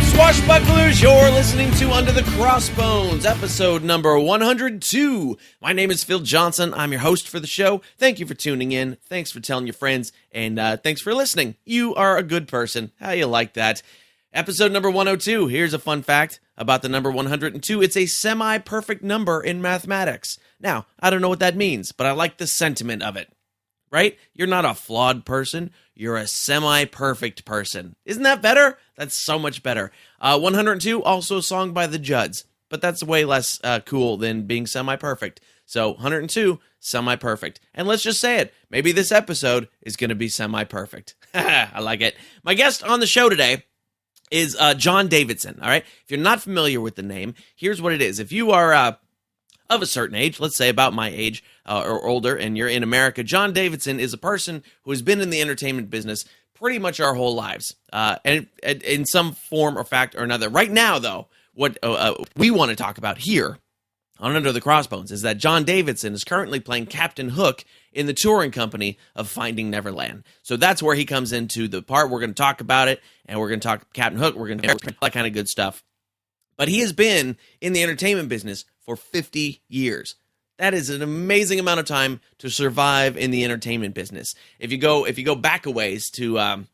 Swashbucklers, you're listening to Under the Crossbones, episode number 102. My name is Phil Johnson. I'm your host for the show. Thank you for tuning in. Thanks for telling your friends, and thanks for listening. You are a good person. How you like that? Episode number 102. Here's a fun fact about the number 102. It's a semi-perfect number in mathematics. Now, I don't know what that means, but I like the sentiment of it. Right? You're not a flawed person. You're a semi-perfect person. Isn't that better? That's so much better. 102, also a song by the Judds, but that's way less cool than being semi-perfect. So 102, semi-perfect. And let's just say it. Maybe this episode is going to be semi-perfect. I like it. My guest on the show today is John Davidson. All right? If you're not familiar with the name, here's what it is. If you are of a certain age, let's say about my age or older, and you're in America, John Davidson is a person who has been in the entertainment business pretty much our whole lives, and in some form or fact or another. Right now, though, what we want to talk about here on Under the Crossbones is that John Davidson is currently playing Captain Hook in the touring company of Finding Neverland. So that's where he comes into the part. We're going to talk about it, and we're going to talk Captain Hook. We're going to talk all that kind of good stuff. But he has been in the entertainment business for 50 years. That is an amazing amount of time to survive in the entertainment business. If you go back a ways to, early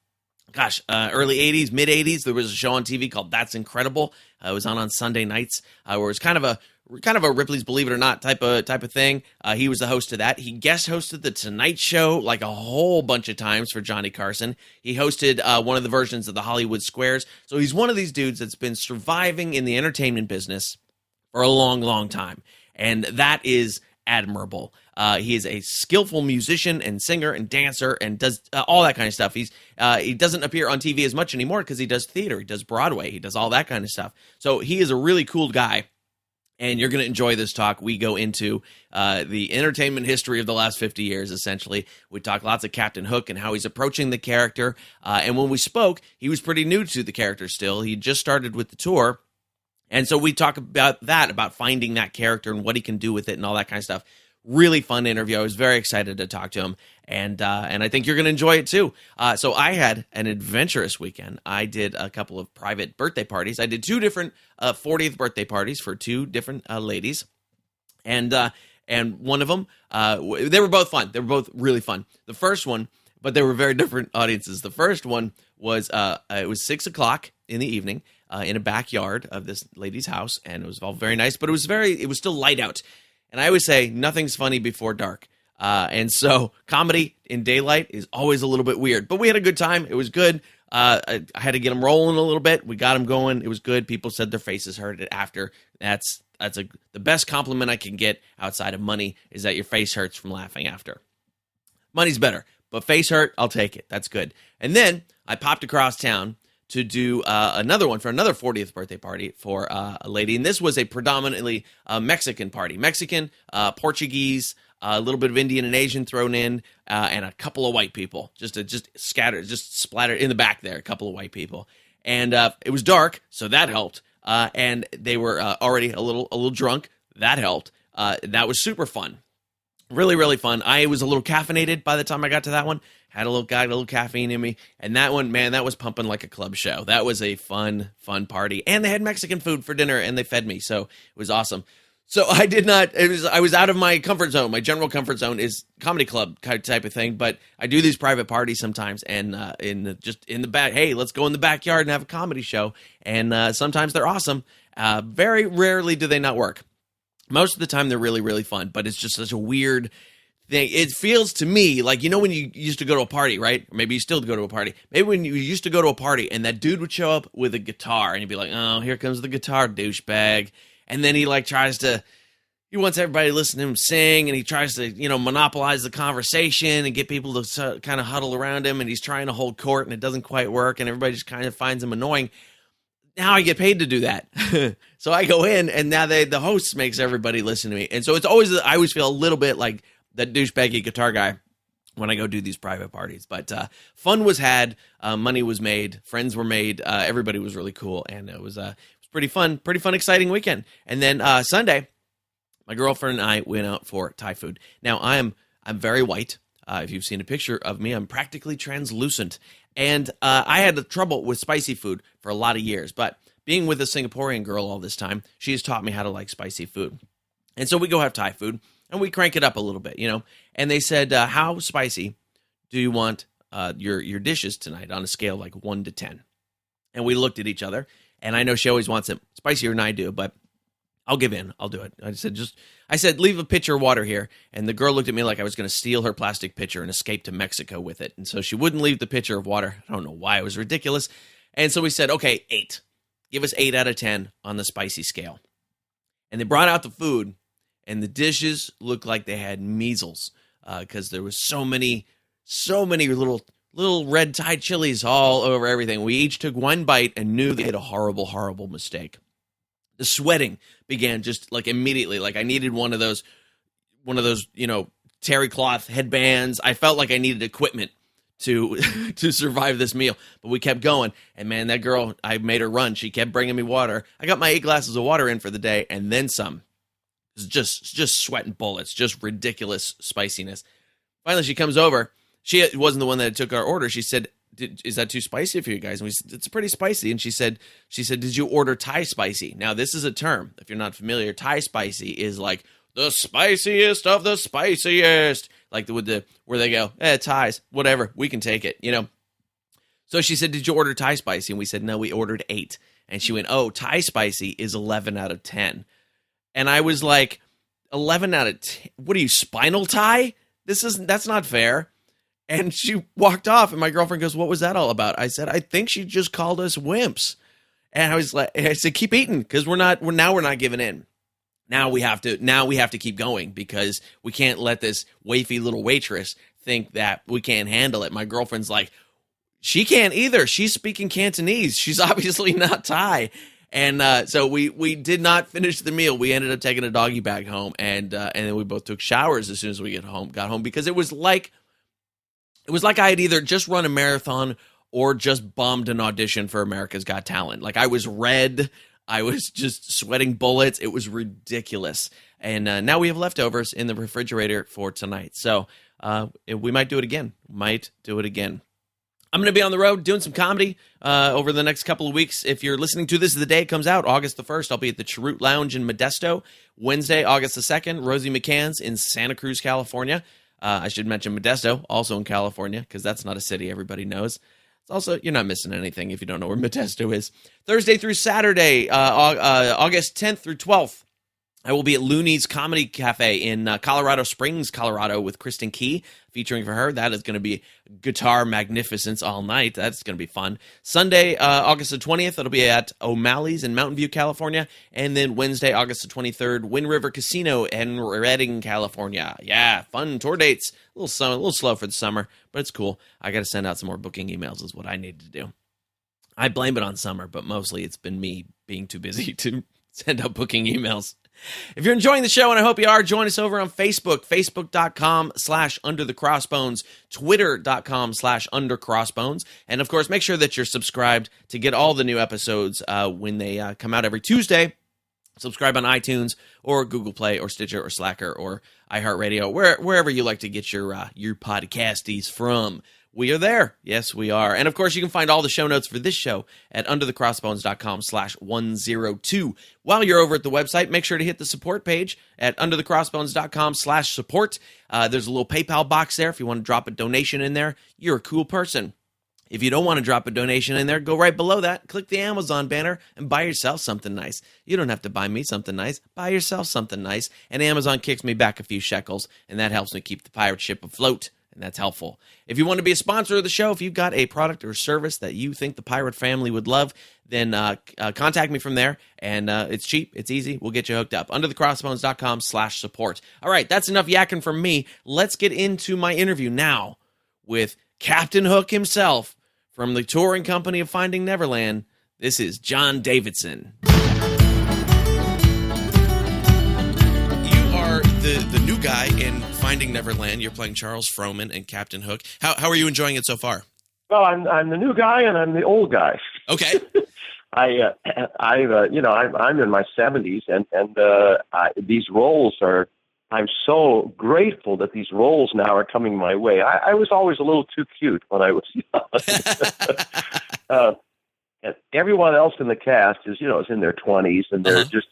80s, mid 80s, there was a show on TV called That's Incredible. It was on Sunday nights, where it was kind of a Ripley's Believe It or Not type of thing. He was the host of that. He guest hosted The Tonight Show like a whole bunch of times for Johnny Carson. He hosted one of the versions of the Hollywood Squares. So he's one of these dudes that's been surviving in the entertainment business for a long, long time. And that is admirable. He is a skillful musician and singer and dancer and does all that kind of stuff. He doesn't appear on TV as much anymore because he does theater. He does Broadway. He does all that kind of stuff. So he is a really cool guy. And you're going to enjoy this talk. We go into the entertainment history of the last 50 years, essentially. We talk lots of Captain Hook and how he's approaching the character. And when we spoke, he was pretty new to the character still. He just started with the tour. And so we talk about that, about finding that character and what he can do with it and all that kind of stuff. Really fun interview. I was very excited to talk to him, and I think you're going to enjoy it too. So I had an adventurous weekend. I did a couple of private birthday parties. I did two different 40th birthday parties for two different ladies, and one of them, they were both fun. They were both really fun. The first one, but they were very different audiences. The first one was it was 6 o'clock in the evening. In a backyard of this lady's house, and it was all very nice, but it was still light out. And I always say, nothing's funny before dark. And so comedy in daylight is always a little bit weird, but we had a good time. It was good. I had to get them rolling a little bit. We got them going. It was good. People said their faces hurt after. That's the best compliment I can get outside of money is that your face hurts from laughing after. Money's better, but face hurt, I'll take it. That's good. And then I popped across town to do another one for another 40th birthday party for a lady. And this was a predominantly Mexican party. Mexican, Portuguese, a little bit of Indian and Asian thrown in, and a couple of white people. Just scattered, just splattered in the back there, a couple of white people. And it was dark, so that helped. And they were already a little drunk. That helped. That was super fun. Really, really fun. I was a little caffeinated by the time I got to that one. Had a little caffeine in me. And that one, man, that was pumping like a club show. That was a fun party. And they had Mexican food for dinner, and they fed me. So it was awesome. So I was out of my comfort zone. My general comfort zone is comedy club type of thing. But I do these private parties sometimes. And in the back, hey, let's go in the backyard and have a comedy show. And sometimes they're awesome. Very rarely do they not work. Most of the time, they're really, really fun. But it's just such a weird thing. It feels to me like, when you used to go to a party, right? Or maybe you still go to a party. Maybe when you used to go to a party and that dude would show up with a guitar and you'd be like, oh, here comes the guitar douchebag. And then he he wants everybody to listen to him sing, and he tries to, monopolize the conversation and get people to kind of huddle around him, and he's trying to hold court and it doesn't quite work and everybody just kind of finds him annoying. Now I get paid to do that. So I go in and now the host makes everybody listen to me. And so I always feel a little bit like that douchebaggy guitar guy when I go do these private parties. But fun was had, money was made, friends were made, everybody was really cool, and it was pretty fun, exciting weekend. And then Sunday, my girlfriend and I went out for Thai food. Now I'm very white. If you've seen a picture of me, I'm practically translucent. And I had trouble with spicy food for a lot of years. But being with a Singaporean girl all this time, she has taught me how to like spicy food. And so we go have Thai food, and we crank it up a little bit, And they said, how spicy do you want your dishes tonight on a scale like 1 to 10? And we looked at each other, and I know she always wants it spicier than I do, but I'll give in. I'll do it. I said, leave a pitcher of water here. And the girl looked at me like I was going to steal her plastic pitcher and escape to Mexico with it. And so she wouldn't leave the pitcher of water. I don't know why. It was ridiculous. And so we said, okay, 8. Give us 8 out of 10 on the spicy scale. And they brought out the food, and the dishes looked like they had measles because there was so many little red Thai chilies all over everything. We each took one bite and knew they had a horrible, horrible mistake. The sweating began just like immediately. Like I needed one of those, terry cloth headbands. I felt like I needed equipment to survive this meal. But we kept going. And man, that girl, I made her run. She kept bringing me water. I got my 8 glasses of water in for the day and then some. It was just sweating bullets, just ridiculous spiciness. Finally, she comes over. She wasn't the one that took our order. She said, is that too spicy for you guys? And we said, it's pretty spicy. And she said, did you order Thai spicy? Now, this is a term. If you're not familiar, Thai spicy is like the spiciest of the spiciest. Like where they go, Thais, whatever, we can take it, So she said, did you order Thai spicy? And we said, no, we ordered 8. And she went, oh, Thai spicy is 11 out of 10. And I was like, 11 out of 10? What are you, Spinal Thai? That's not fair. And she walked off, and my girlfriend goes, what was that all about? I said, I think she just called us wimps. And I said, keep eating, because we're not giving in. Now we have to keep going, because we can't let this wafy little waitress think that we can't handle it. My girlfriend's like, she can't either. She's speaking Cantonese. She's obviously not Thai. And so we did not finish the meal. We ended up taking a doggy bag home, and then we both took showers as soon as we got home, because it was like I had either just run a marathon or just bombed an audition for America's Got Talent. Like I was red. I was just sweating bullets. It was ridiculous. And now we have leftovers in the refrigerator for tonight. So we might do it again. I'm going to be on the road doing some comedy over the next couple of weeks. If you're listening to this the day it comes out, August the 1st, I'll be at the Cheroot Lounge in Modesto. Wednesday, August the 2nd, Rosie McCann's in Santa Cruz, California. I should mention Modesto, also in California, because that's not a city everybody knows. It's also, you're not missing anything if you don't know where Modesto is. Thursday through Saturday, August 10th through 12th, I will be at Looney's Comedy Cafe in Colorado Springs, Colorado, with Kristen Key, featuring for her. That is going to be guitar magnificence all night. That's going to be fun. Sunday, August the 20th, it'll be at O'Malley's in Mountain View, California. And then Wednesday, August the 23rd, Wind River Casino in Redding, California. Yeah, fun tour dates. A little slow for the summer, but it's cool. I got to send out some more booking emails is what I need to do. I blame it on summer, but mostly it's been me being too busy to send out booking emails. If you're enjoying the show, and I hope you are, join us over on Facebook, facebook.com/underthecrossbones, twitter.com/undercrossbones. And of course, make sure that you're subscribed to get all the new episodes when they come out every Tuesday. Subscribe on iTunes or Google Play or Stitcher or Slacker or iHeartRadio, wherever you like to get your podcasties from. We are there. Yes, we are. And of course, you can find all the show notes for this show at underthecrossbones.com/102. While you're over at the website, make sure to hit the support page at underthecrossbones.com/support. There's a little PayPal box there if you want to drop a donation in there. You're a cool person. If you don't want to drop a donation in there, go right below that, click the Amazon banner, and buy yourself something nice. You don't have to buy me something nice. Buy yourself something nice. And Amazon kicks me back a few shekels, and that helps me keep the pirate ship afloat. And that's helpful. If you want to be a sponsor of the show, if you've got a product or service that you think the pirate family would love, then contact me from there. And it's cheap. It's easy. We'll get you hooked up. Underthecrossbones.com/support. All right, that's enough yakking from me. Let's get into my interview now with Captain Hook himself from the touring company of Finding Neverland. This is John Davidson. The new guy in Finding Neverland. You're playing Charles Frohman and Captain Hook. How are you enjoying it so far? Well, I'm the new guy and I'm the old guy. Okay. I'm in my 70s and these roles are I'm so grateful that these roles now are coming my way. I was always a little too cute when I was young. And everyone else in the cast is in their 20s, and they're just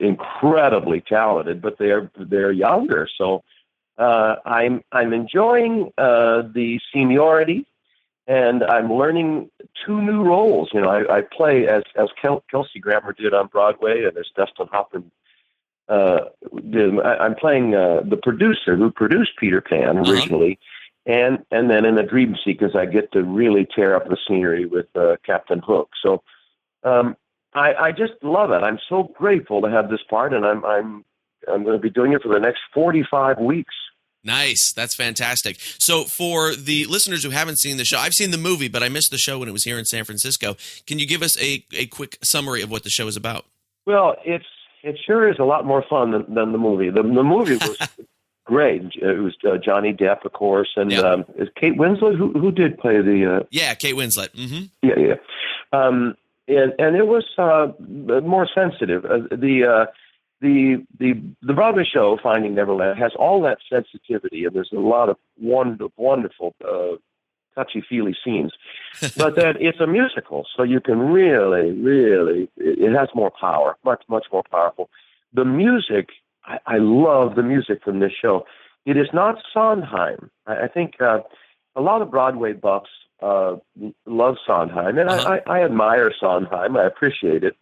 incredibly talented, but they're younger. So I'm enjoying the seniority, and I'm learning two new roles. I play as Kelsey Grammer did on Broadway, and as Dustin Hoffman did. I'm playing the producer who produced Peter Pan originally. And then in the dream sequence, I get to really tear up the scenery with Captain Hook. So I just love it. I'm so grateful to have this part, and I'm going to be doing it for the next 45 weeks. Nice. That's fantastic. So for the listeners who haven't seen the show, I've seen the movie, but I missed the show when it was here in San Francisco. Can you give us a quick summary of what the show is about? Well, it sure is a lot more fun than the movie. The movie was great. It was Johnny Depp, of course, and is Kate Winslet who did play the? Yeah, Kate Winslet. Mm-hmm. Yeah. And it was more sensitive. The Broadway show Finding Neverland has all that sensitivity, and there's a lot of wonderful touchy-feely scenes. But then it's a musical, so you can really it has more power, much more powerful. The music. I love the music from this show. It is not Sondheim. I think a lot of Broadway buffs love Sondheim, and I admire Sondheim. I appreciate it.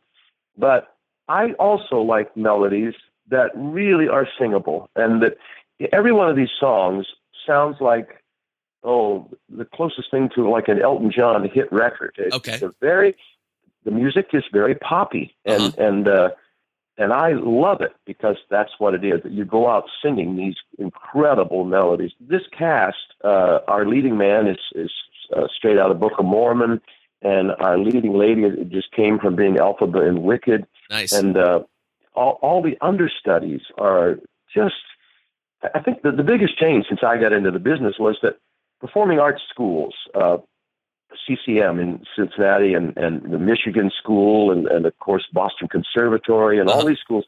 But I also like melodies that really are singable, and that every one of these songs sounds like, the closest thing to like an Elton John hit record. The music is very poppy, and I love it because that's what it is. You go out singing these incredible melodies. This cast, our leading man is straight out of Book of Mormon, and our leading lady just came from being Elphaba in Wicked. Nice. And all the understudies are just, I think the biggest change since I got into the business was that performing arts schools, CCM in Cincinnati and the Michigan School and of course Boston Conservatory and all these schools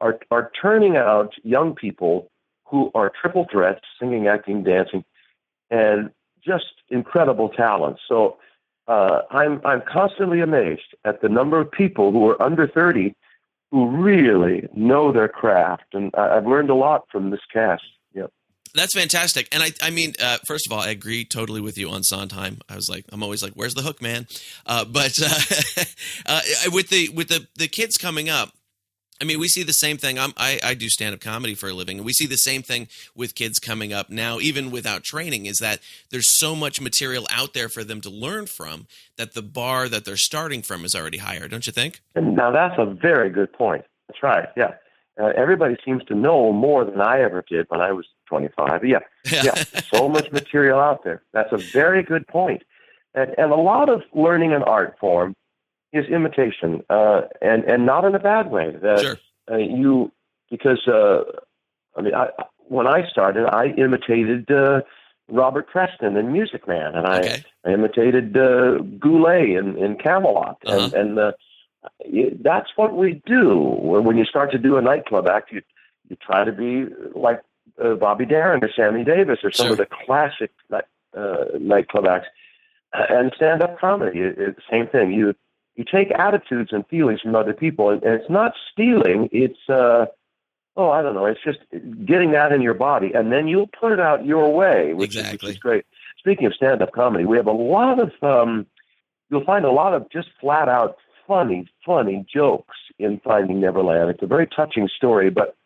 are turning out young people who are triple threats, singing, acting, dancing, and just incredible talent. So I'm constantly amazed at the number of people who are under 30 who really know their craft, and I've learned a lot from this cast. Yep. That's fantastic. And I mean, first of all, I agree totally with you on Sondheim. I'm always like, where's the hook, man? But with the kids coming up, I mean, we see the same thing. I do stand-up comedy for a living, and we see the same thing with kids coming up now, even without training, is that there's so much material out there for them to learn from that the bar that they're starting from is already higher, don't you think? And now, that's a very good point. That's right, yeah. Everybody seems to know more than I ever did when I was 25. Yeah. So much material out there. That's a very good point. And a lot of learning an art form is imitation, and not in a bad way. Sure. When I started, I imitated Robert Preston in Music Man, and I imitated Goulet in Camelot, and that's what we do. When you start to do a nightclub act, you try to be like Bobby Darin or Sammy Davis or some of the classic nightclub acts. And stand-up comedy, it's the same thing. You take attitudes and feelings from other people, and it's not stealing. It's, I don't know. It's just getting that in your body, and then you'll put it out your way, which is great. Speaking of stand-up comedy, we have a lot of, you'll find a lot of just flat-out funny jokes in Finding Neverland. It's a very touching story, but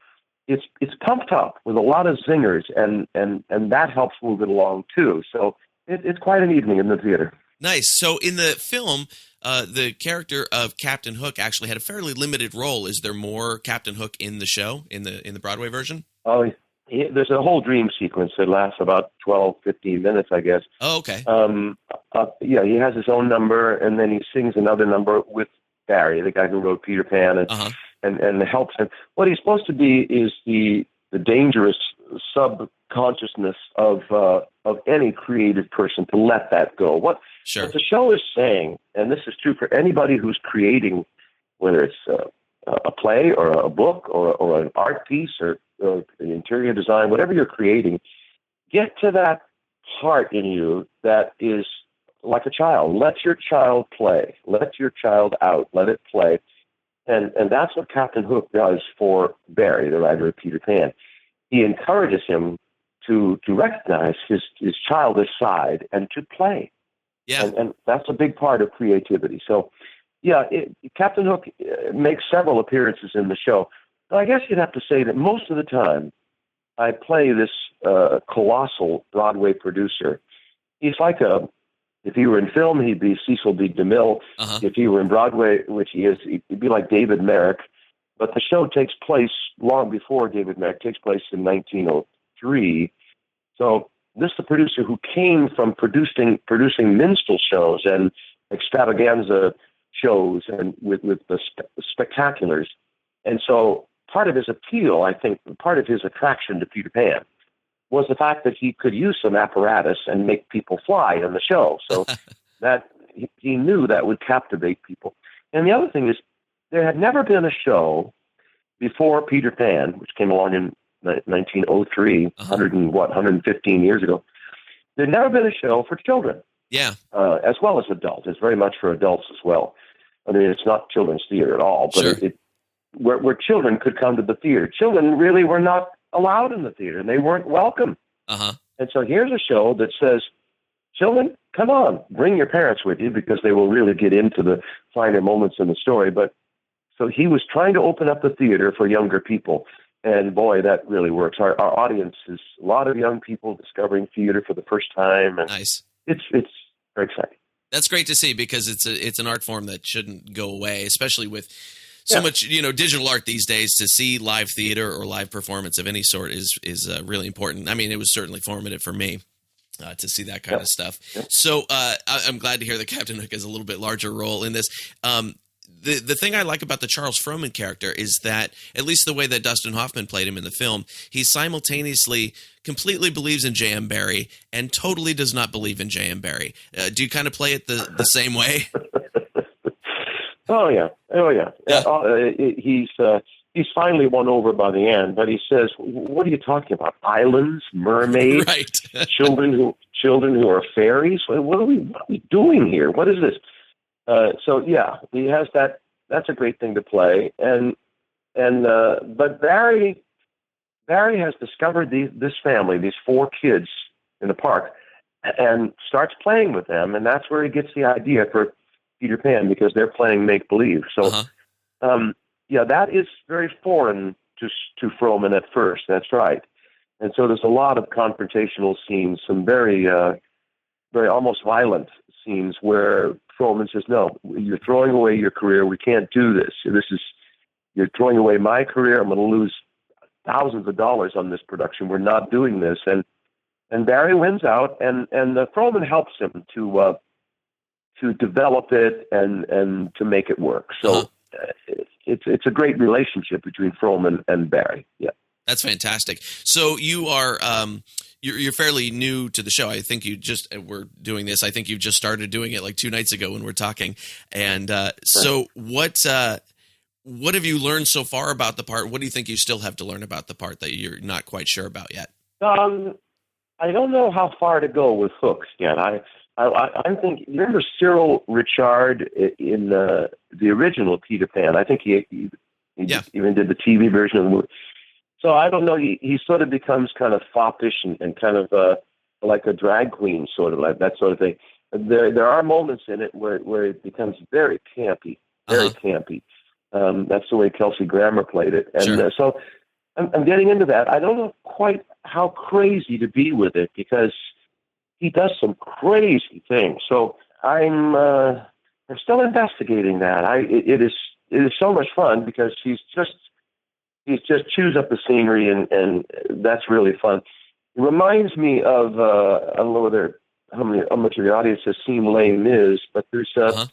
it's pumped up with a lot of zingers, and that helps move it along, too. So it's quite an evening in the theater. Nice. So in the film, the character of Captain Hook actually had a fairly limited role. Is there more Captain Hook in the show, in the Broadway version? Oh, there's a whole dream sequence that lasts about 12, 15 minutes, I guess. Oh, okay. He has his own number, and then he sings another number with Barry, the guy who wrote Peter Pan, and helps him. What he's supposed to be is the dangerous subconsciousness of any creative person, to let that go. What the show is saying, and this is true for anybody who's creating, whether it's a play or a book or an art piece or an interior design, whatever you're creating, get to that part in you that is like a child. Let your child play. Let your child out. Let it play. And that's what Captain Hook does for Barry, the writer of Peter Pan. He encourages him to recognize his childish side and to play. Yeah. And that's a big part of creativity. So, yeah, Captain Hook makes several appearances in the show. But I guess you'd have to say that most of the time I play this colossal Broadway producer. He's like if he were in film, he'd be Cecil B. DeMille. Uh-huh. If he were in Broadway, which he is, he'd be like David Merrick. But the show takes place long before David Merrick. Takes place in 1903. So this is the producer who came from producing minstrel shows and extravaganza shows and with the spectaculars. And so part of his appeal, I think, part of his attraction to Peter Pan was the fact that he could use some apparatus and make people fly in the show. So that he knew that would captivate people. And the other thing is, there had never been a show before Peter Pan, which came along in 1903, 115 years ago. There'd never been a show for children. Yeah. As well as adults. It's very much for adults as well. I mean, it's not children's theater at all, but sure. where children could come to the theater. Children really were not allowed in the theater, and they weren't welcome. Uh-huh. And so here's a show that says, children, come on, bring your parents with you because they will really get into the finer moments in the story. But so he was trying to open up the theater for younger people. And boy, that really works. Our audience is a lot of young people discovering theater for the first time. And nice. It's very exciting. That's great to see because it's an art form that shouldn't go away, especially with so much, digital art these days. To see live theater or live performance of any sort is really important. I mean, it was certainly formative for me to see that kind of stuff. Yep. So I'm glad to hear that Captain Hook has a little bit larger role in this. The thing I like about the Charles Frohman character is that, at least the way that Dustin Hoffman played him in the film, he simultaneously completely believes in J.M. Barrie and totally does not believe in J.M. Barrie. Do you kind of play it the same way? Oh yeah. He's finally won over by the end, but he says, "What are you talking about? Islands, mermaids, right? children who are fairies? What are we doing here? What is this?" So yeah, he has that. That's a great thing to play, but Barry has discovered this family, these 4 kids in the park, and starts playing with them, and that's where he gets the idea for Peter Pan because they're playing make believe. So, that is very foreign to Frohman at first. That's right, and so there's a lot of confrontational scenes, some very very almost violent scenes where Frohman says, "No, you're throwing away your career. We can't do this. You're throwing away my career. I'm going to lose thousands of dollars on this production. We're not doing this." And Barry wins out, and Frohman helps him to develop it and to make it work. So it's a great relationship between Frohman and Barry. Yeah, that's fantastic. So you are. You're fairly new to the show. I think we're doing this. I think you've just started doing it like 2 nights ago when we're talking. And so what have you learned so far about the part? What do you think you still have to learn about the part that you're not quite sure about yet? I don't know how far to go with Hook yet. I think, you remember Cyril Richard in the original Peter Pan? I think he even did the TV version of the movie. So I don't know. He sort of becomes kind of foppish and kind of like a drag queen, sort of like that sort of thing. There are moments in it where it becomes very campy, very campy. That's the way Kelsey Grammer played it, and sure. So I'm getting into that. I don't know quite how crazy to be with it because he does some crazy things. So I'm still investigating that. It is so much fun because he's just chews up the scenery, and that's really fun. It reminds me of I don't know how much of the audience has seen Les Mis, but there's a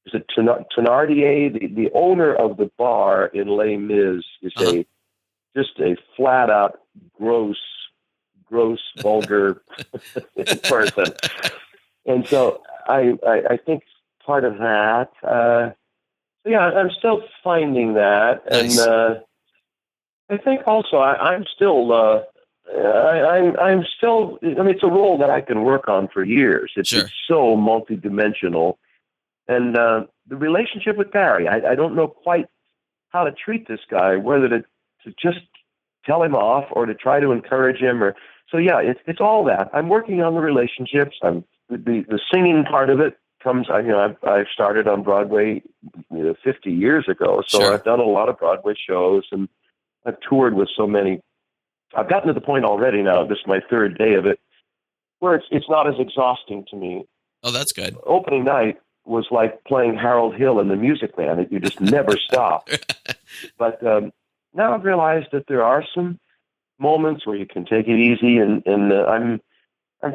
Thénardier, the owner of the bar in Les Mis, is just a flat out gross, vulgar person, and so I think part of that. yeah, I'm still finding that, Nice. and I think also I'm still. I'm still. I mean, it's a role that I can work on for years. It's Sure. so multidimensional, and the relationship with Barry. I don't know quite how to treat this guy, whether to just tell him off or to try to encourage him, or so. Yeah, it's all that. I'm working on the relationships. The singing part of it comes. I started on Broadway 50 years ago, so Sure. I've done a lot of Broadway shows, and I've toured with so many. I've gotten to the point already now, this is my third day of it, where it's not as exhausting to me. Oh, that's good. Opening night was like playing Harold Hill in The Music Man. You just never stop. But now I've realized that there are some moments where you can take it easy, and I'm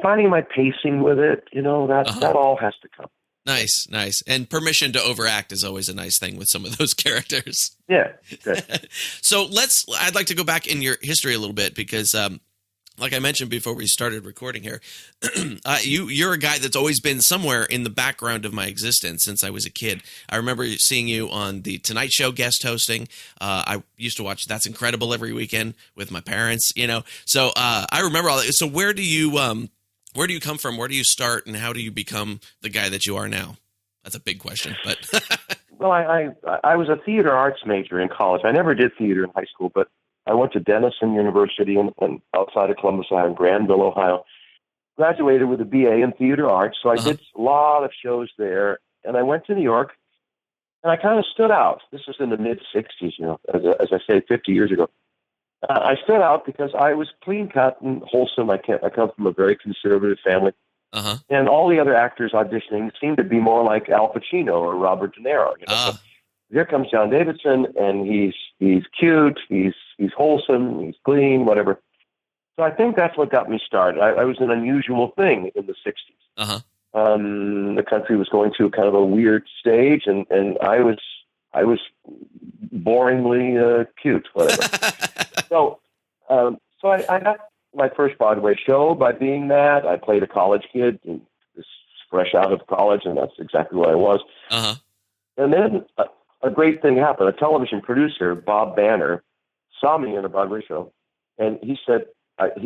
finding my pacing with it. That all has to come. Nice, nice. And permission to overact is always a nice thing with some of those characters. Yeah. Good. So I'd like to go back in your history a little bit because, like I mentioned before we started recording here, you're a guy that's always been somewhere in the background of my existence since I was a kid. I remember seeing you on the Tonight Show guest hosting. I used to watch That's Incredible every weekend with my parents, So I remember all that. So where do you come from? Where do you start, and how do you become the guy that you are now? That's a big question, but Well, I was a theater arts major in college. I never did theater in high school, but I went to Denison University and outside of Columbus, Ohio, in Granville, Ohio. Graduated with a BA in theater arts, so I did a lot of shows there. And I went to New York, and I kind of stood out. This was in the mid '60s, as I say, 50 years ago. I stood out because I was clean cut and wholesome. I come from a very conservative family. And all the other actors auditioning seemed to be more like Al Pacino or Robert De Niro. So here comes John Davidson, and he's cute, he's wholesome, he's clean, whatever. So I think that's what got me started. I was an unusual thing in the '60s. The country was going through kind of a weird stage, and I was boringly cute, whatever. So I got my first Broadway show by being that. I played a college kid, and was fresh out of college, and that's exactly what I was. And then a great thing happened. A television producer, Bob Banner, saw me in a Broadway show, and he said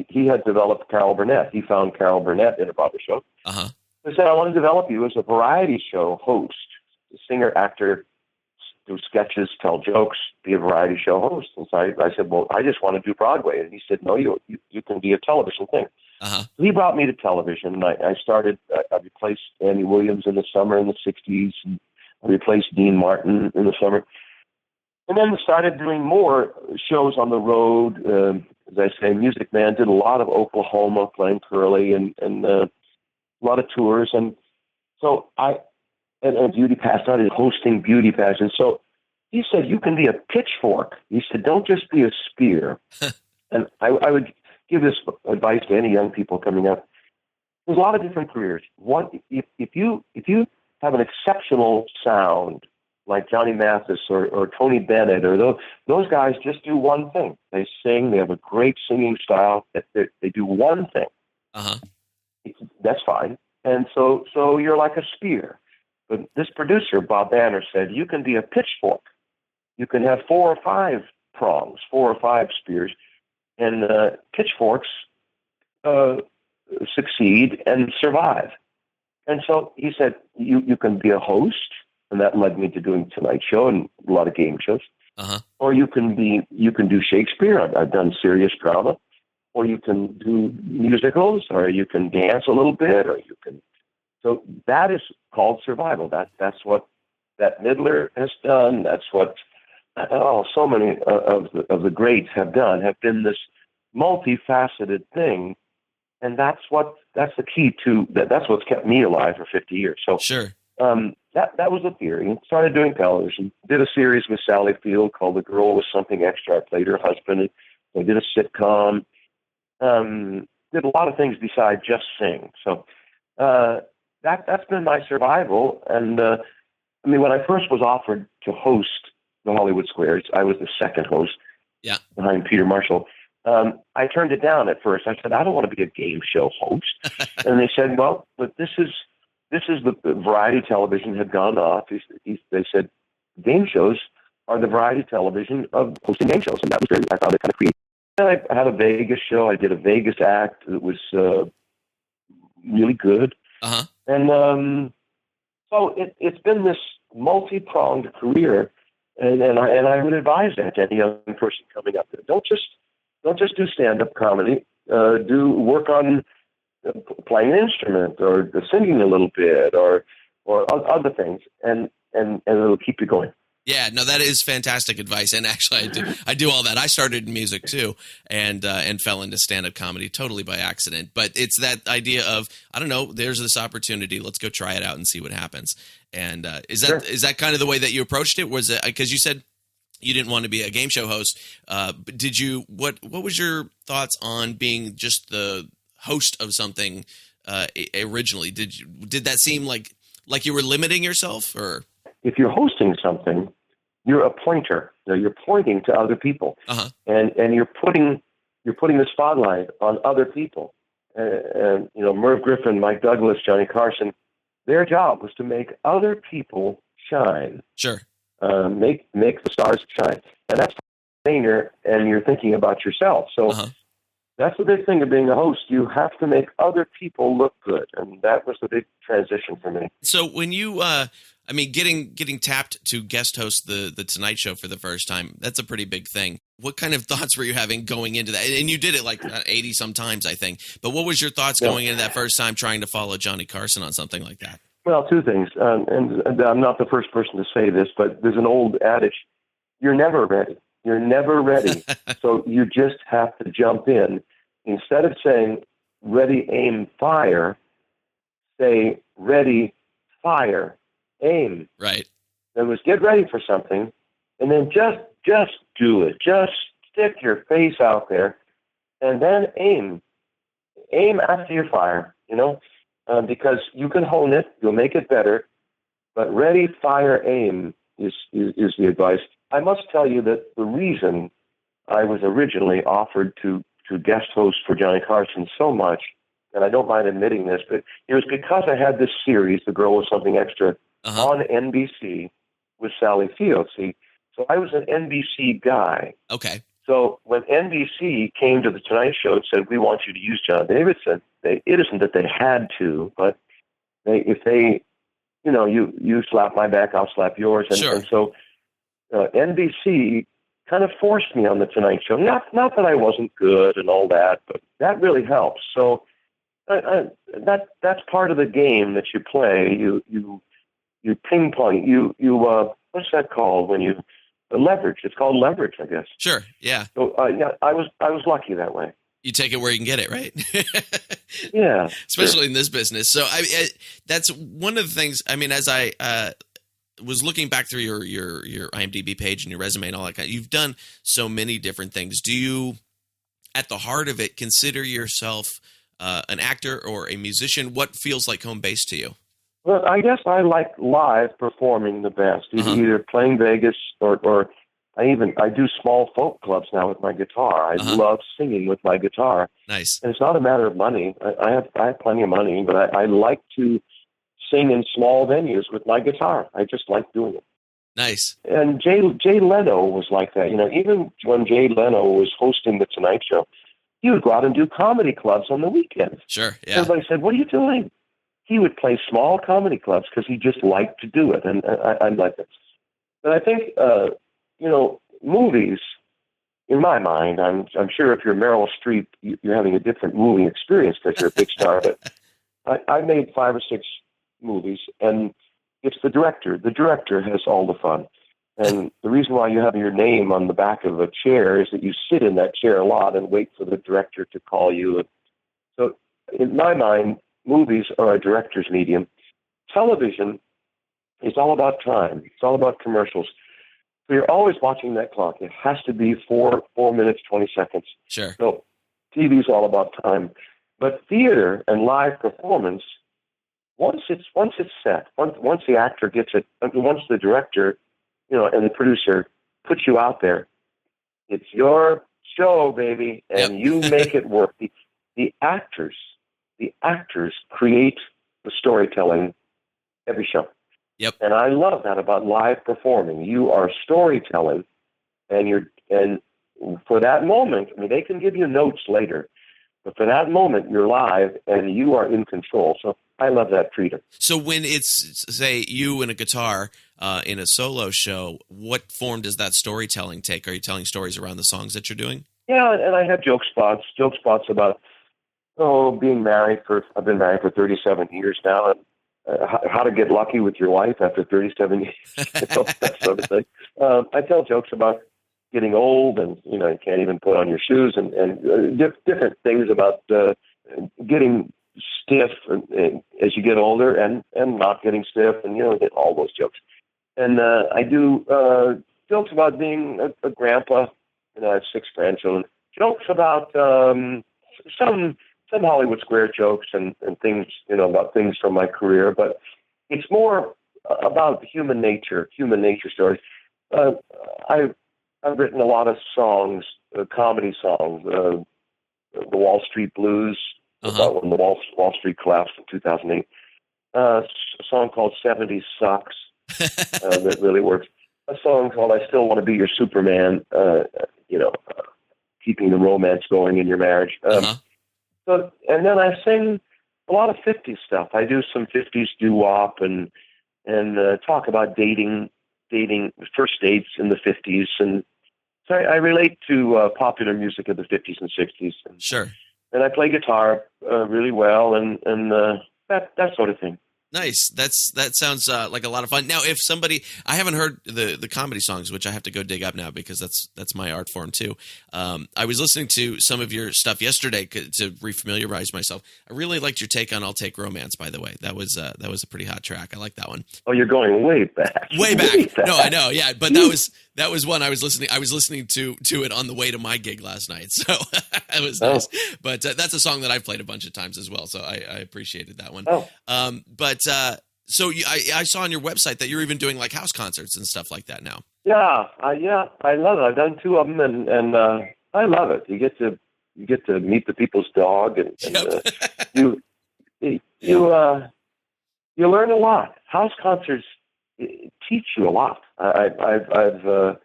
he had developed Carol Burnett. He found Carol Burnett in a Broadway show. He said, I want to develop you as a variety show host, a singer, actor, do sketches, tell jokes, be a variety show host. And so I said, well, I just want to do Broadway. And he said, no, you can be a television thing. So he brought me to television. And I started, I replaced Andy Williams in the summer in the '60s. And I replaced Dean Martin in the summer. And then started doing more shows on the road. As I say, Music Man, did a lot of Oklahoma, playing Curly, and a lot of tours. And so and Beauty Pageant, started hosting beauty pageants. So he said, you can be a pitchfork. He said, don't just be a spear. And I would give this advice to any young people coming up. There's a lot of different careers. One, if you have an exceptional sound, like Johnny Mathis or Tony Bennett, or those guys just do one thing. They sing. They have a great singing style. They do one thing. That's fine. And so you're like a spear. But this producer, Bob Banner, said, you can be a pitchfork. You can have 4 or 5 prongs, 4 or 5 spears, and pitchforks succeed and survive. And so he said, you can be a host, and that led me to doing Tonight Show and a lot of game shows. Or you can do Shakespeare. I've done serious drama. Or you can do musicals, or you can dance a little bit, or you can. So that is called survival. That's what Bette Midler has done. That's what so many of the greats have done. Have been this multifaceted thing, and that's the key to that. That's what's kept me alive for 50 years. So sure. That was a theory. Started doing television. Did a series with Sally Field called The Girl with Something Extra. I played her husband. I did a sitcom. Did a lot of things besides just sing. So that's been my survival. And when I first was offered to host the Hollywood Squares, I was the second host behind Peter Marshall. I turned it down at first. I said, I don't want to be a game show host. And they said, well, but this is the variety television had gone off. They said, game shows are the variety television of hosting game shows, and that was very, I found it kind of creative. And I had a Vegas show. I did a Vegas act. It was really good. Uh-huh. And so it's been this multi-pronged career, and I would advise that to any young person coming up. Don't just do stand-up comedy. Do work on playing an instrument or singing a little bit or other things, and it'll keep you going. Yeah, no, that is fantastic advice. And actually, I do all that. I started in music too, and fell into stand-up comedy totally by accident. But it's that idea of, I don't know, there's this opportunity. Let's go try it out and see what happens. And is that kind of the way that you approached it? Was it because you said you didn't want to be a game show host? Did you? What was your thoughts on being just the host of something originally? Did that seem like you were limiting yourself, or? If you're hosting something, you're a pointer. You're pointing to other people, uh-huh. and you're putting the spotlight on other people. And Merv Griffin, Mike Douglas, Johnny Carson, their job was to make other people shine. Sure. Make the stars shine, and that's and you're thinking about yourself. So. Uh-huh. That's the big thing of being a host. You have to make other people look good, and that was the big transition for me. So when you, getting tapped to guest host the Tonight Show for the first time, that's a pretty big thing. What kind of thoughts were you having going into that? And you did it like 80 sometimes, I think. But what was your thoughts going into that first time trying to follow Johnny Carson on something like that? Well, two things, and I'm not the first person to say this, but there's an old adage: you're never ready. You're never ready. So you just have to jump in. Instead of saying, ready, aim, fire, say, ready, fire, aim. Right. That was get ready for something, and then just do it. Just stick your face out there, and then aim. Aim after you fire, because you can hone it. You'll make it better. But ready, fire, aim is the advice. I must tell you that the reason I was originally offered to guest host for Johnny Carson so much, and I don't mind admitting this, but it was because I had this series, The Girl with Something Extra, uh-huh. on NBC with Sally Field. See, so I was an NBC guy. Okay. So when NBC came to the Tonight Show and said, we want you to use John Davidson, it isn't that they had to, but if they, you slap my back, I'll slap yours. Sure. And so NBC kind of forced me on the Tonight Show. Not that I wasn't good and all that, but that really helps. So that's part of the game that you play. You ping pong. You what's that called when you leverage? It's called leverage, I guess. Sure. Yeah. So I was lucky that way. You take it where you can get it, right? Yeah. Especially in this business. So that's one of the things. I mean, as I was looking back through your IMDb page and your resume and all that kind of, you've done so many different things. Do you, at the heart of it, consider yourself an actor or a musician? What feels like home base to you? Well, I guess I like live performing the best, uh-huh. either playing Vegas or I do small folk clubs now with my guitar. I uh-huh. love singing with my guitar. Nice. And it's not a matter of money. I have plenty of money, but I like to sing in small venues with my guitar. I just like doing it. Nice. And Jay Leno was like that. Even when Jay Leno was hosting The Tonight Show, he would go out and do comedy clubs on the weekends. Sure, yeah. Everybody said, what are you doing? He would play small comedy clubs because he just liked to do it. And I like it. But I think, movies, in my mind, I'm sure if you're Meryl Streep, you're having a different movie experience because you're a big star. But I made 5 or 6 movies, and it's the director. The director has all the fun. And the reason why you have your name on the back of a chair is that you sit in that chair a lot and wait for the director to call you. So in my mind, movies are a director's medium. Television is all about time. It's all about commercials. So you're always watching that clock. It has to be 4 minutes, 20 seconds. Sure. So TV is all about time. But theater and live performance, once it's set, once the actor gets it, once the director, and the producer puts you out there, it's your show, baby, and you make it work. The actors create the storytelling every show. Yep. And I love that about live performing. You are storytelling, and for that moment, I mean, they can give you notes later, but for that moment, you're live and you are in control. So I love that freedom. So when it's, say, you and a guitar in a solo show, what form does that storytelling take? Are you telling stories around the songs that you're doing? Yeah, and I have joke spots about, being married I've been married for 37 years now, and how to get lucky with your wife after 37 years, that sort of thing. I tell jokes about getting old, and you can't even put on your shoes, and different things about getting stiff as you get older, and not getting stiff, and all those jokes. And I do jokes about being a grandpa. I have 6 grandchildren. Jokes about some Hollywood Square jokes and things, about things from my career, but it's more about human nature stories. I've written a lot of songs, comedy songs, the Wall Street Blues, about when the Wall Street collapsed in 2008. A song called 70s Sucks that really works. A song called I Still Want to Be Your Superman, keeping the romance going in your marriage. So, and then I sing a lot of 50s stuff. I do some 50s doo-wop and talk about dating first dates in the 50s. And so I relate to popular music of the 50s and 60s. Sure. And I play guitar really well and that sort of thing. Nice. That sounds like a lot of fun. Now, if somebody, I haven't heard the comedy songs, which I have to go dig up now because that's my art form too. I was listening to some of your stuff yesterday to refamiliarize myself. I really liked your take on "I'll Take Romance." By the way, that was a pretty hot track. I like that one. Oh, you're going way back. Way back. No, I know. Yeah, but that was one I was listening. I was listening to it on the way to my gig last night, so it was nice. But that's a song that I've played a bunch of times as well, so I appreciated that one. So I saw on your website that you're even doing like house concerts and stuff like that now. Yeah, I love it. I've done 2 of them, and I love it. You get to meet the people's dog, and you learn a lot. House concerts teach you a lot. I've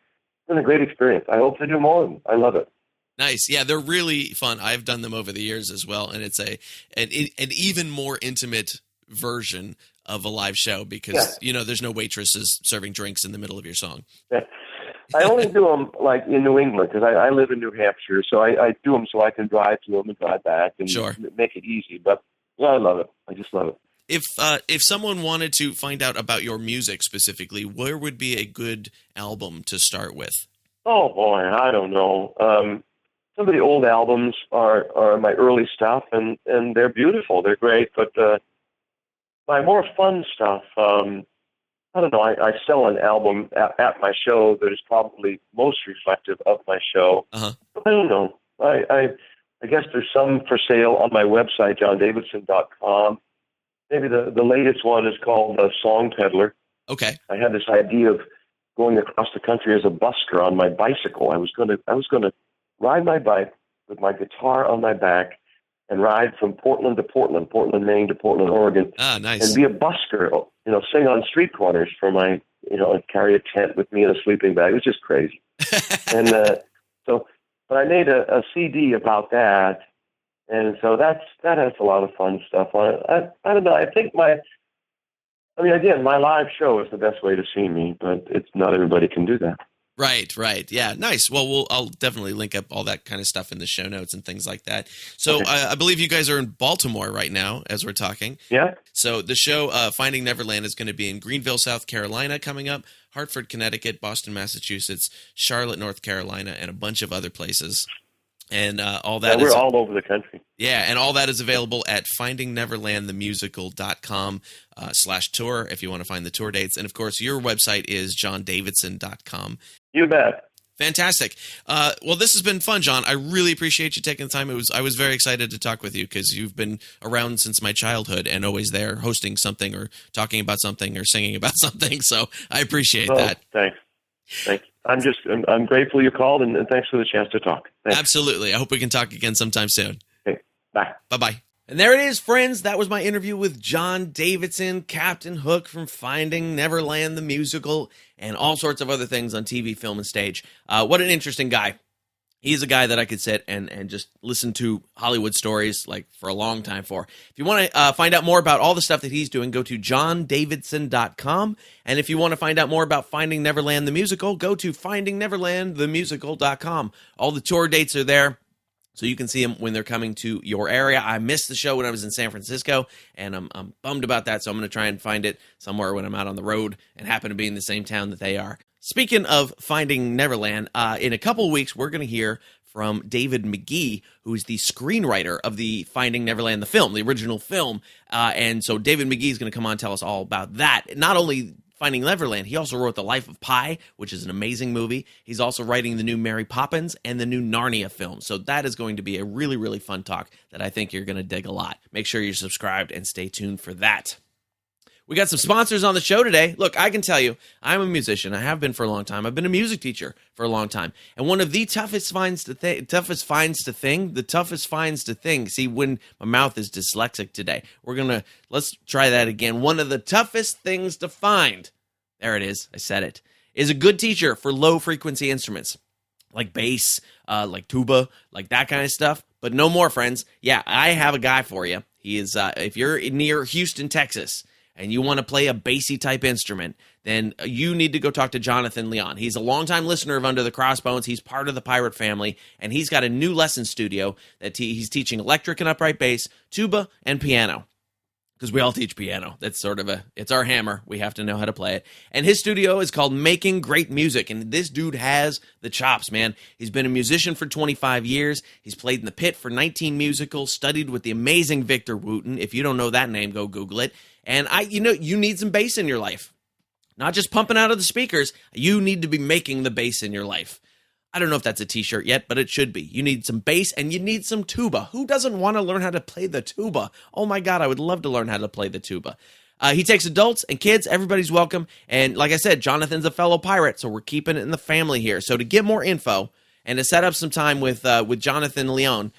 been a great experience. I hope to do more of them. I love it. Nice. Yeah, they're really fun. I've done them over the years as well, and it's an even more intimate version of a live show because there's no waitresses serving drinks in the middle of your song. Yeah. I only do them like in New England because I live in New Hampshire, so I do them so I can drive to them and drive back and make it easy. But I love it. I just love it. If someone wanted to find out about your music specifically, where would be a good album to start with? Oh boy, I don't know. Some of the old albums are my early stuff, and they're beautiful. They're great, but my more fun stuff, I don't know. I sell an album at my show that is probably most reflective of my show. I don't know. I guess there's some for sale on my website, johndavidson.com. Maybe the latest one is called Song Peddler. Okay. I had this idea of going across the country as a busker on my bicycle. I was gonna ride my bike with my guitar on my back and ride from Portland to Portland, Maine to Portland, Oregon. Nice. And be a busker, sing on street corners for my, and carry a tent with me in a sleeping bag. It was just crazy. And but I made a CD about that. And so that has a lot of fun stuff on it. I don't know. I think again, my live show is the best way to see me, but it's not everybody can do that. Right. Yeah, nice. Well, I'll definitely link up all that kind of stuff in the show notes and things like that. So okay. I believe you guys are in Baltimore right now as we're talking. Yeah. So the show Finding Neverland is going to be in Greenville, South Carolina coming up, Hartford, Connecticut, Boston, Massachusetts, Charlotte, North Carolina, and a bunch of other places. And all that we're all over the country. Yeah, and all that is available at findingneverlandthemusical.com/tour if you want to find the tour dates. And, of course, your website is johndavidson.com. You bet. Fantastic. Well, this has been fun, John. I really appreciate you taking the time. I was very excited to talk with you because you've been around since my childhood and always there hosting something or talking about something or singing about something. So I appreciate that. Thanks. I'm grateful you called, and thanks for the chance to talk. Thanks. Absolutely. I hope we can talk again sometime soon. Okay. Bye. Bye-bye. And there it is, friends. That was my interview with John Davidson, Captain Hook from Finding Neverland the Musical, and all sorts of other things on TV, film, and stage. What an interesting guy. He's a guy that I could sit and just listen to Hollywood stories like for a long time for. If you want to find out more about all the stuff that he's doing, go to johndavidson.com. And if you want to find out more about Finding Neverland the Musical, go to findingneverlandthemusical.com. All the tour dates are there, so you can see them when they're coming to your area. I missed the show when I was in San Francisco, and I'm bummed about that, so I'm going to try and find it somewhere when I'm out on the road and happen to be in the same town that they are. Speaking of Finding Neverland, in a couple of weeks, we're going to hear from David McGee, who is the screenwriter of the Finding Neverland, the film, the original film. And so David McGee is going to come on and tell us all about that. Not only Finding Neverland, he also wrote The Life of Pi, which is an amazing movie. He's also writing the new Mary Poppins and the new Narnia film. So that is going to be a really, really fun talk that I think you're going to dig a lot. Make sure you're subscribed and stay tuned for that. We got some sponsors on the show today. Look, I can tell you, I'm a musician. I have been for a long time. I've been a music teacher for a long time. And one of the toughest finds to think, see, when my mouth is dyslexic today, let's try that again. One of the toughest things to find, there it is, I said it, is a good teacher for low frequency instruments, like bass, like tuba, like that kind of stuff. But no more, friends. Yeah, I have a guy for you. He is, if you're near Houston, Texas, and you want to play a bassy type instrument, then you need to go talk to Jonathan Leon. He's a longtime listener of Under the Crossbones. He's part of the Pirate family, and he's got a new lesson studio that he's teaching electric and upright bass, tuba, and piano. Because we all teach piano. That's it's our hammer. We have to know how to play it. And his studio is called Making Great Music, and this dude has the chops, man. He's been a musician for 25 years. He's played in the Pit for 19 musicals, studied with the amazing Victor Wooten. If you don't know that name, go Google it. And you need some bass in your life. Not just pumping out of the speakers. You need to be making the bass in your life. I don't know if that's a t-shirt yet, but it should be. You need some bass and you need some tuba. Who doesn't want to learn how to play the tuba? Oh my God, I would love to learn how to play the tuba. He takes adults and kids. Everybody's welcome. And like I said, Jonathan's a fellow pirate, so we're keeping it in the family here. So to get more info and to set up some time with Jonathan Leon,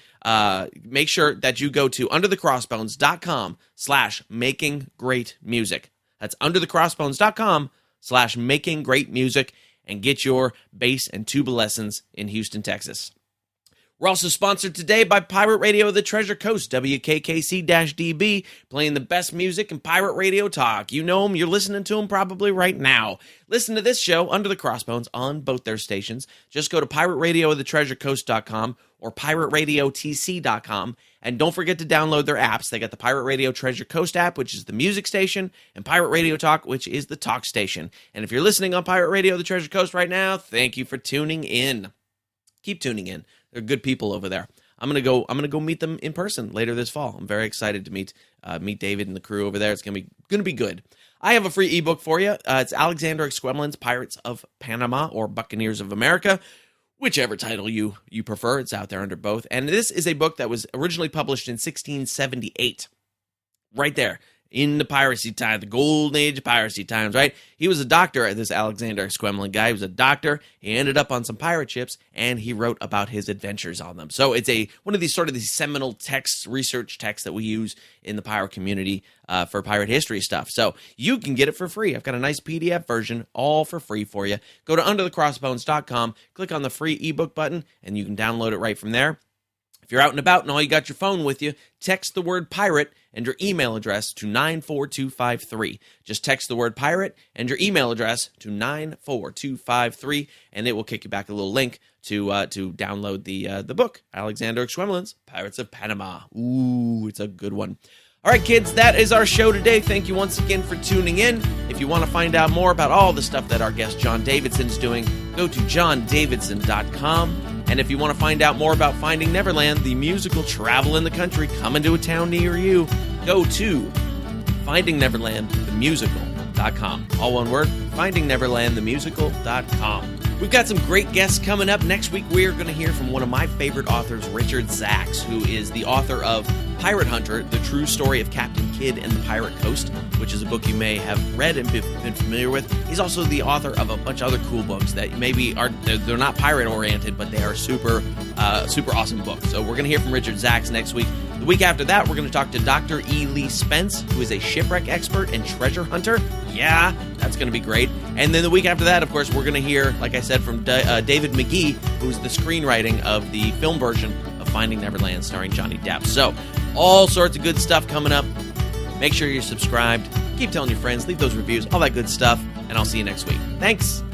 make sure that you go to underthecrossbones.com/makinggreatmusic. That's underthecrossbones.com/makinggreatmusic, and get your bass and tuba lessons in Houston, Texas. We're also sponsored today by Pirate Radio of the Treasure Coast, WKKC-DB, playing the best music and pirate radio talk. You know them, you're listening to them probably right now. Listen to this show, Under the Crossbones, on both their stations. Just go to pirateradioofthetreasurecoast.com or pirateradiotc.com, and don't forget to download their apps. They got the Pirate Radio Treasure Coast app, which is the music station, and Pirate Radio Talk, which is the talk station. And if you're listening on Pirate Radio of the Treasure Coast right now, thank you for tuning in. Keep tuning in. They're good people over there. I'm gonna go meet them in person later this fall. I'm very excited to meet David and the crew over there. It's gonna be good. I have a free ebook for you. It's Alexander Exquemelin's Pirates of Panama or Buccaneers of America, whichever title you prefer. It's out there under both. And this is a book that was originally published in 1678. Right there. In the piracy time, the golden age of piracy times, right? He was a doctor, this Alexander Exquemelin guy. He was a doctor. He ended up on some pirate ships, and he wrote about his adventures on them. So it's one of these seminal texts, research texts that we use in the pirate community for pirate history stuff. So you can get it for free. I've got a nice PDF version, all for free for you. Go to underthecrossbones.com, click on the free ebook button, and you can download it right from there. If you're out and about and all you got your phone with you, text the word pirate and your email address to 94253. Just text the word pirate and your email address to 94253, and it will kick you back a little link to download the book, Alexander Exquemelin's Pirates of Panama. Ooh, it's a good one. All right, kids, that is our show today. Thank you once again for tuning in. If you want to find out more about all the stuff that our guest John Davidson is doing, go to johndavidson.com. And if you want to find out more about Finding Neverland, the musical travel in the country, coming to a town near you, go to findingneverlandthemusical.com. All one word, findingneverlandthemusical.com. We've got some great guests coming up. Next week, we're going to hear from one of my favorite authors, Richard Zacks, who is the author of Pirate Hunter, The True Story of Captain Kidd and the Pirate Coast, which is a book you may have read and been familiar with. He's also the author of a bunch of other cool books that maybe they're not pirate-oriented, but they are super awesome books. So we're going to hear from Richard Zacks next week. The week after that, we're going to talk to Dr. E. Lee Spence, who is a shipwreck expert and treasure hunter. Yeah, that's going to be great. And then the week after that, of course, we're going to hear, like I said, from David McGee, who's the screenwriting of the film version of Finding Neverland starring Johnny Depp. So, all sorts of good stuff coming up. Make sure you're subscribed. Keep telling your friends. Leave those reviews. All that good stuff. And I'll see you next week. Thanks.